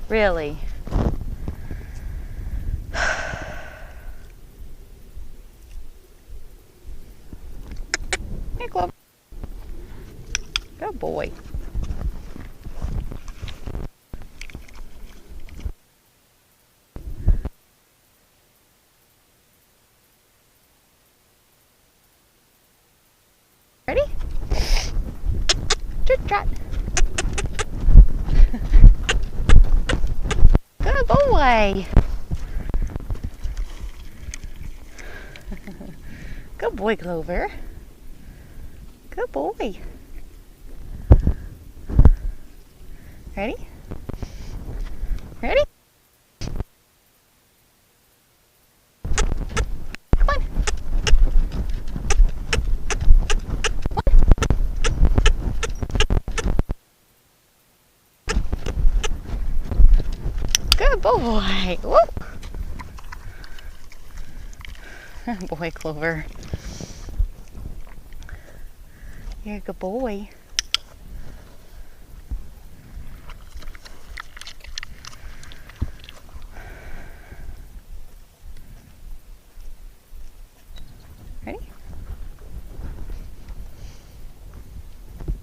Really? Hey, Clover. Good boy. Ready? Trot, trot. Good boy. Good boy, Clover. Good boy. Ready? Ready? Come on. Good boy. Whoop. Boy, Clover. You're a good boy. Ready?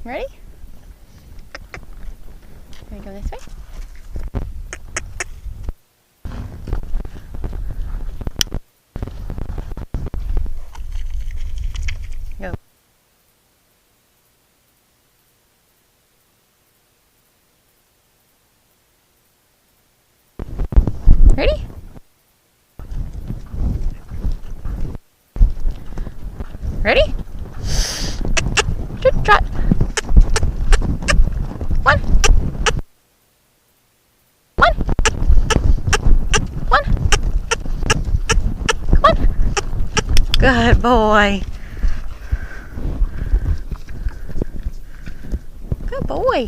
Ready? Can we go this way? Go. Ready? Ready? Trot, trot. One. One. One. Come on. Good boy. Good boy.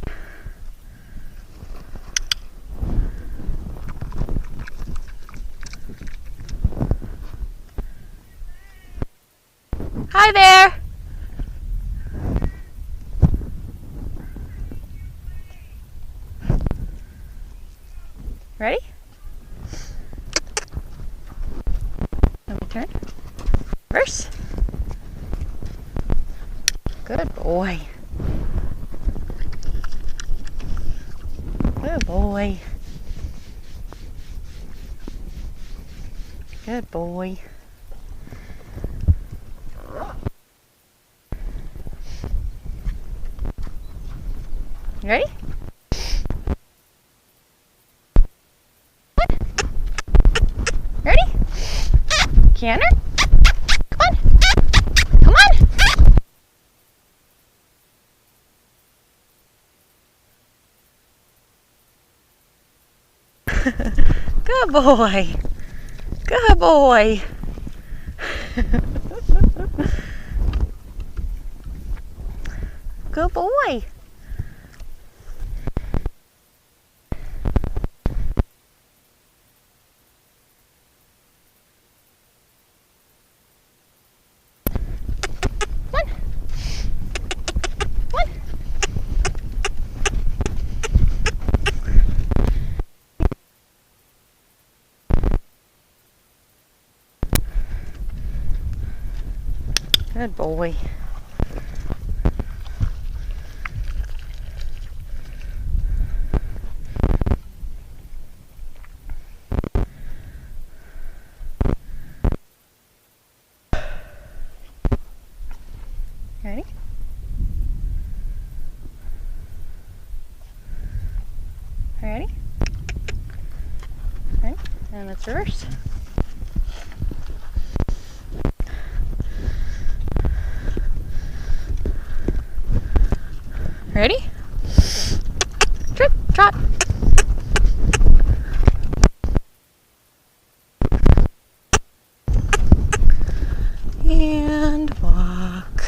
Hi there. Ready? Let me turn. Reverse. Good boy. Good boy. Good boy. Ready? Ready? Canter? Come on. Come on. Good boy. Good boy. Good boy. Good boy. Ready? Ready? Ready? And let's reverse. Ready? Trot, trot. And walk.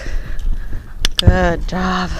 Good job.